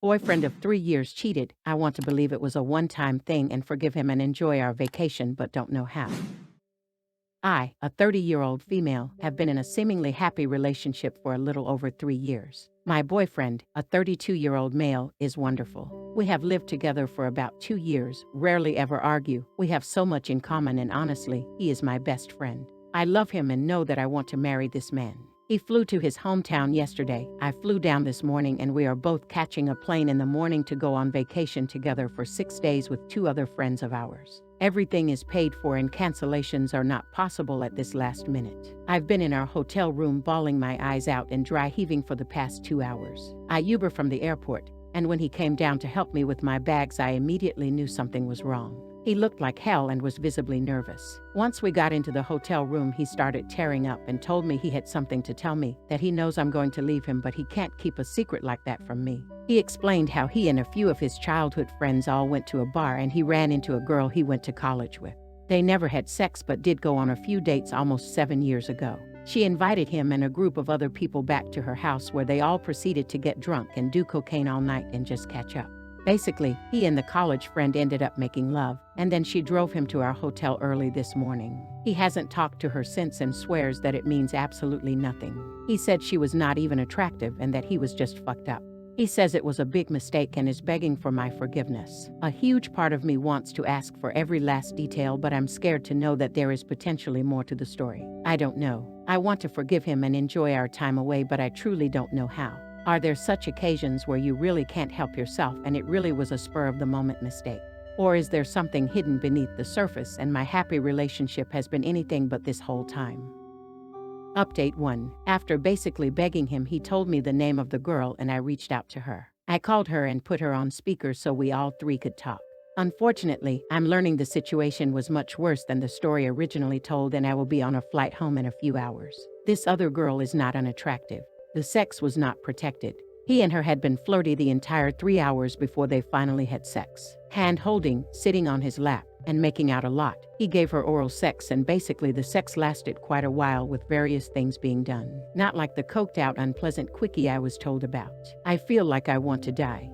Boyfriend of 3 years cheated. I want to believe it was a one-time thing and forgive him and enjoy our vacation, but don't know how. I, a 30-year-old female, have been in a seemingly happy relationship for a little over 3 years. My boyfriend, a 32-year-old male, is wonderful. We have lived together for about 2 years, rarely ever argue. We have so much in common, and honestly, he is my best friend. I love him and know that I want to marry this man. He flew to his hometown yesterday. I flew down this morning, and we are both catching a plane in the morning to go on vacation together for 6 days with 2 other friends of ours. Everything is paid for and cancellations are not possible at this last minute. I've been in our hotel room bawling my eyes out and dry heaving for the past 2 hours. I Uber from the airport, and when he came down to help me with my bags, I immediately knew something was wrong. He looked like hell and was visibly nervous. Once we got into the hotel room, he started tearing up and told me he had something to tell me, that he knows I'm going to leave him, but he can't keep a secret like that from me. He explained how he and a few of his childhood friends all went to a bar and he ran into a girl he went to college with. They never had sex but did go on a few dates almost 7 years ago. She invited him and a group of other people back to her house where they all proceeded to get drunk and do cocaine all night and just catch up. Basically, he and the college friend ended up making love, and then she drove him to our hotel early this morning. He hasn't talked to her since and swears that it means absolutely nothing. He said she was not even attractive and that he was just fucked up. He says it was a big mistake and is begging for my forgiveness. A huge part of me wants to ask for every last detail, but I'm scared to know that there is potentially more to the story. I don't know. I want to forgive him and enjoy our time away, but I truly don't know how. Are there such occasions where you really can't help yourself and it really was a spur-of-the-moment mistake? Or is there something hidden beneath the surface and my happy relationship has been anything but this whole time? Update 1. After basically begging him, he told me the name of the girl and I reached out to her. I called her and put her on speaker so we all 3 could talk. Unfortunately, I'm learning the situation was much worse than the story originally told, and I will be on a flight home in a few hours. This other girl is not unattractive. The sex was not protected. He and her had been flirty the entire 3 hours before they finally had sex. Hand-holding, sitting on his lap, and making out a lot. He gave her oral sex and basically the sex lasted quite a while with various things being done. Not like the coked-out unpleasant quickie I was told about. I feel like I want to die.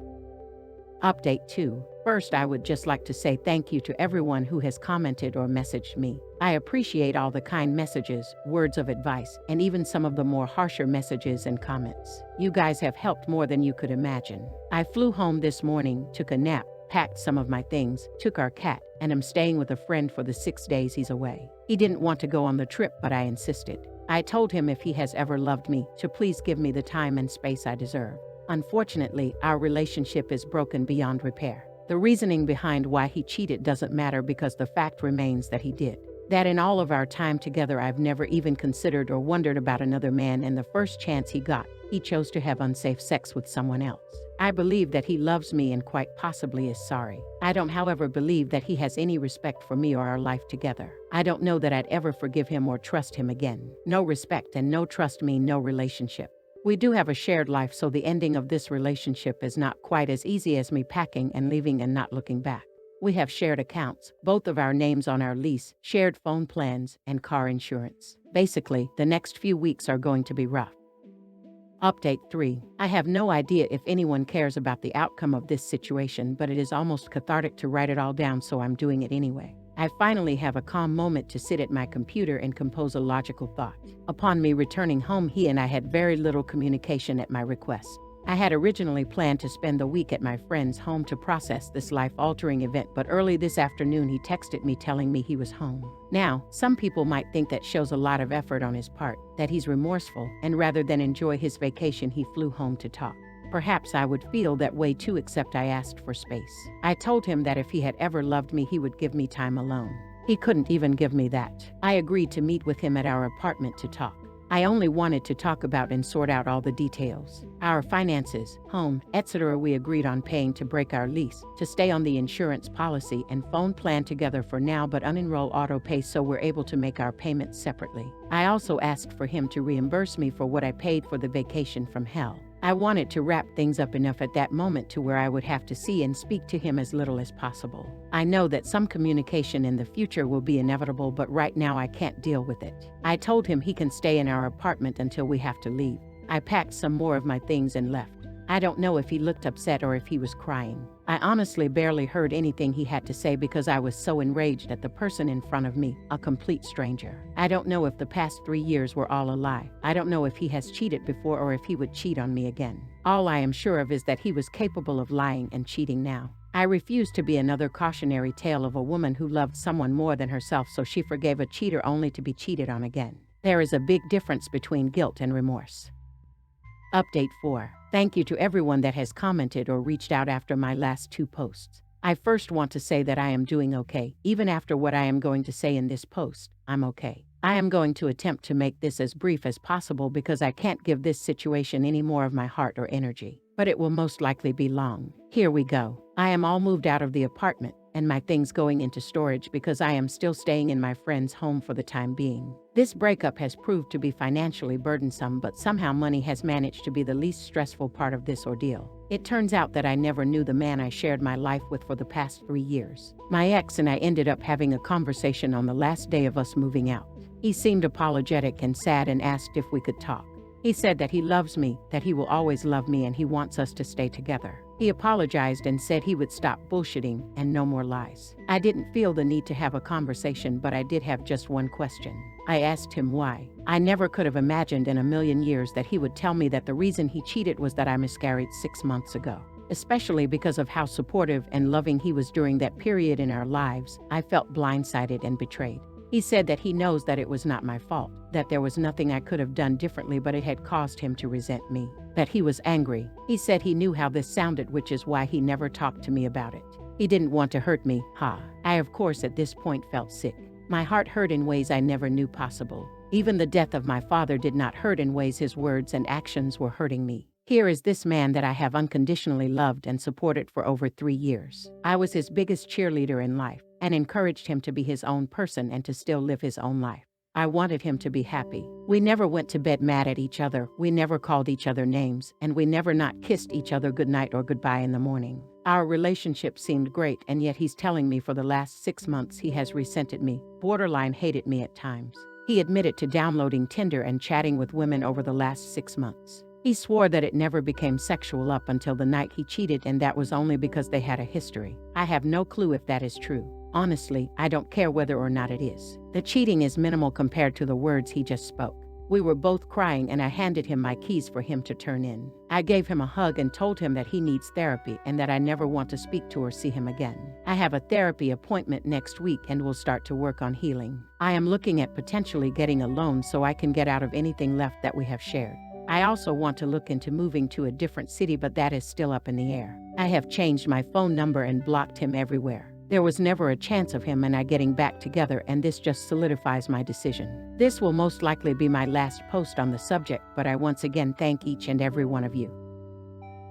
Update 2. First, I would just like to say thank you to everyone who has commented or messaged me. I appreciate all the kind messages, words of advice, and even some of the more harsher messages and comments. You guys have helped more than you could imagine. I flew home this morning, took a nap, packed some of my things, took our cat, and am staying with a friend for the 6 days he's away. He didn't want to go on the trip, but I insisted. I told him if he has ever loved me, to please give me the time and space I deserve. Unfortunately, our relationship is broken beyond repair. The reasoning behind why he cheated doesn't matter because the fact remains that he did. That in all of our time together I've never even considered or wondered about another man, and the first chance he got, he chose to have unsafe sex with someone else. I believe that he loves me and quite possibly is sorry. I don't, however, believe that he has any respect for me or our life together. I don't know that I'd ever forgive him or trust him again. No respect and no trust mean no relationship. We do have a shared life, so the ending of this relationship is not quite as easy as me packing and leaving and not looking back. We have shared accounts, both of our names on our lease, shared phone plans, and car insurance. Basically, the next few weeks are going to be rough. Update 3. I have no idea if anyone cares about the outcome of this situation, but it is almost cathartic to write it all down, so I'm doing it anyway. I finally have a calm moment to sit at my computer and compose a logical thought. Upon me returning home, he and I had very little communication at my request. I had originally planned to spend the week at my friend's home to process this life-altering event, but early this afternoon he texted me telling me he was home. Now, some people might think that shows a lot of effort on his part, that he's remorseful, and rather than enjoy his vacation he flew home to talk. Perhaps I would feel that way too, except I asked for space. I told him that if he had ever loved me he would give me time alone. He couldn't even give me that. I agreed to meet with him at our apartment to talk. I only wanted to talk about and sort out all the details. Our finances, home, etc. We agreed on paying to break our lease, to stay on the insurance policy and phone plan together for now but unenroll autopay so we're able to make our payments separately. I also asked for him to reimburse me for what I paid for the vacation from hell. I wanted to wrap things up enough at that moment to where I would have to see and speak to him as little as possible. I know that some communication in the future will be inevitable, but right now I can't deal with it. I told him he can stay in our apartment until we have to leave. I packed some more of my things and left. I don't know if he looked upset or if he was crying. I honestly barely heard anything he had to say because I was so enraged at the person in front of me, a complete stranger. I don't know if the past 3 years were all a lie. I don't know if he has cheated before or if he would cheat on me again. All I am sure of is that he was capable of lying and cheating now. I refuse to be another cautionary tale of a woman who loved someone more than herself, so she forgave a cheater only to be cheated on again. There is a big difference between guilt and remorse. Update 4. Thank you to everyone that has commented or reached out after my last 2 posts. I first want to say that I am doing okay. Even after what I am going to say in this post, I'm okay. I am going to attempt to make this as brief as possible because I can't give this situation any more of my heart or energy, but it will most likely be long. Here we go. I am all moved out of the apartment and my things going into storage because I am still staying in my friend's home for the time being. This breakup has proved to be financially burdensome, but somehow money has managed to be the least stressful part of this ordeal. It turns out that I never knew the man I shared my life with for the past 3 years. My ex and I ended up having a conversation on the last day of us moving out. He seemed apologetic and sad and asked if we could talk. He said that he loves me, that he will always love me, and he wants us to stay together. He apologized and said he would stop bullshitting and no more lies. I didn't feel the need to have a conversation, but I did have just one question. I asked him why. I never could have imagined in a million years that he would tell me that the reason he cheated was that I miscarried 6 months ago. Especially because of how supportive and loving he was during that period in our lives, I felt blindsided and betrayed. He said that he knows that it was not my fault, that there was nothing I could have done differently, but it had caused him to resent me, that he was angry. He said he knew how this sounded, which is why he never talked to me about it. He didn't want to hurt me, I, of course, at this point felt sick. My heart hurt in ways I never knew possible. Even the death of my father did not hurt in ways his words and actions were hurting me. Here is this man that I have unconditionally loved and supported for over 3 years. I was his biggest cheerleader in life and encouraged him to be his own person and to still live his own life. I wanted him to be happy. We never went to bed mad at each other, we never called each other names, and we never not kissed each other goodnight or goodbye in the morning. Our relationship seemed great, and yet he's telling me for the last 6 months he has resented me, borderline hated me at times. He admitted to downloading Tinder and chatting with women over the last 6 months. He swore that it never became sexual up until the night he cheated, and that was only because they had a history. I have no clue if that is true. Honestly, I don't care whether or not it is. The cheating is minimal compared to the words he just spoke. We were both crying and I handed him my keys for him to turn in. I gave him a hug and told him that he needs therapy and that I never want to speak to or see him again. I have a therapy appointment next week and will start to work on healing. I am looking at potentially getting a loan so I can get out of anything left that we have shared. I also want to look into moving to a different city, but that is still up in the air. I have changed my phone number and blocked him everywhere. There was never a chance of him and I getting back together, and this just solidifies my decision. This will most likely be my last post on the subject, but I once again thank each and every one of you.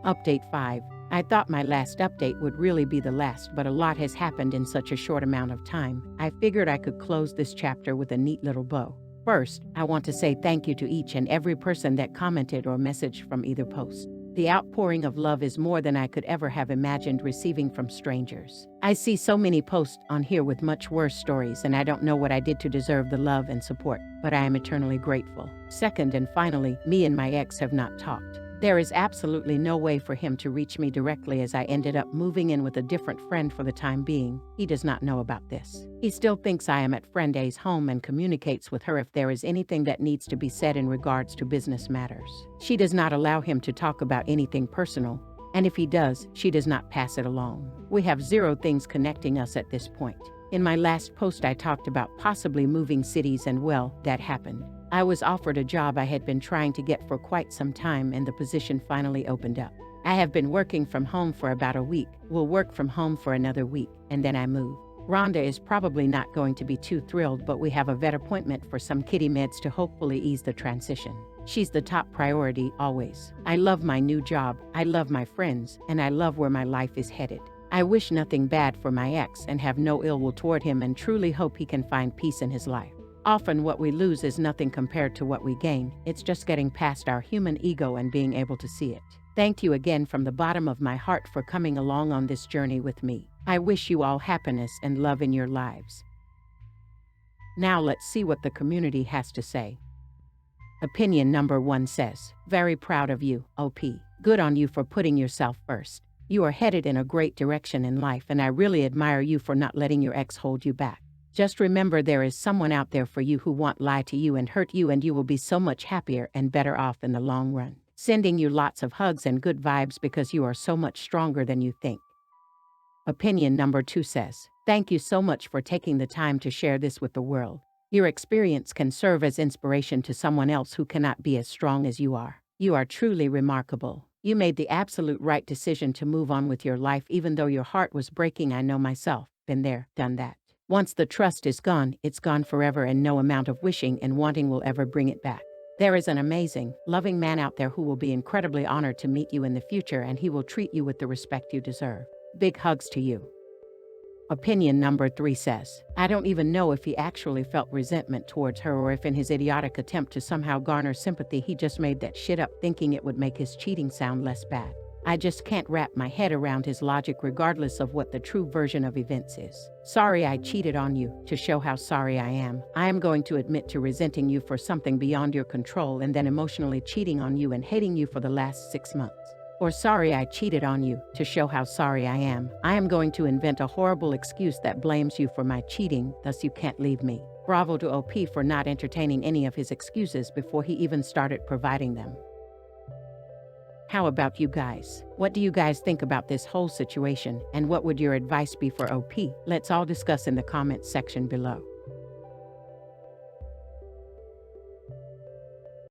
Update 5. I thought my last update would really be the last, but a lot has happened in such a short amount of time. I figured I could close this chapter with a neat little bow. First, I want to say thank you to each and every person that commented or messaged from either post. The outpouring of love is more than I could ever have imagined receiving from strangers. I see so many posts on here with much worse stories, and I don't know what I did to deserve the love and support, but I am eternally grateful. Second, and finally, me and my ex have not talked. There is absolutely no way for him to reach me directly, as I ended up moving in with a different friend for the time being. He does not know about this. He still thinks I am at friend A's home and communicates with her if there is anything that needs to be said in regards to business matters. She does not allow him to talk about anything personal, and if he does, she does not pass it along. We have zero things connecting us at this point. In my last post, I talked about possibly moving cities, and well, that happened. I was offered a job I had been trying to get for quite some time, and the position finally opened up. I have been working from home for about a week, will work from home for another week, and then I move. Rhonda is probably not going to be too thrilled, but we have a vet appointment for some kitty meds to hopefully ease the transition. She's the top priority, always. I love my new job, I love my friends, and I love where my life is headed. I wish nothing bad for my ex and have no ill will toward him, and truly hope he can find peace in his life. Often what we lose is nothing compared to what we gain. It's just getting past our human ego and being able to see it. Thank you again from the bottom of my heart for coming along on this journey with me. I wish you all happiness and love in your lives. Now let's see what the community has to say. Opinion number 1 says, "Very proud of you, OP. Good on you for putting yourself first. You are headed in a great direction in life, and I really admire you for not letting your ex hold you back. Just remember there is someone out there for you who won't lie to you and hurt you, and you will be so much happier and better off in the long run. Sending you lots of hugs and good vibes because you are so much stronger than you think. Opinion number 2 says, thank you so much for taking the time to share this with the world. Your experience can serve as inspiration to someone else who cannot be as strong as you are. You are truly remarkable. You made the absolute right decision to move on with your life even though your heart was breaking. I know myself. Been there, done that. Once the trust is gone, it's gone forever, and no amount of wishing and wanting will ever bring it back. There is an amazing, loving man out there who will be incredibly honored to meet you in the future, and he will treat you with the respect you deserve. Big hugs to you. Opinion number 3 says, I don't even know if he actually felt resentment towards her, or if in his idiotic attempt to somehow garner sympathy he just made that shit up thinking it would make his cheating sound less bad. I just can't wrap my head around his logic regardless of what the true version of events is. Sorry I cheated on you. To show how sorry I am going to admit to resenting you for something beyond your control and then emotionally cheating on you and hating you for the last 6 months. Or sorry I cheated on you. To show how sorry I am going to invent a horrible excuse that blames you for my cheating, thus you can't leave me. Bravo to OP for not entertaining any of his excuses before he even started providing them. How about you guys? What do you guys think about this whole situation, and what would your advice be for OP? Let's all discuss in the comments section below.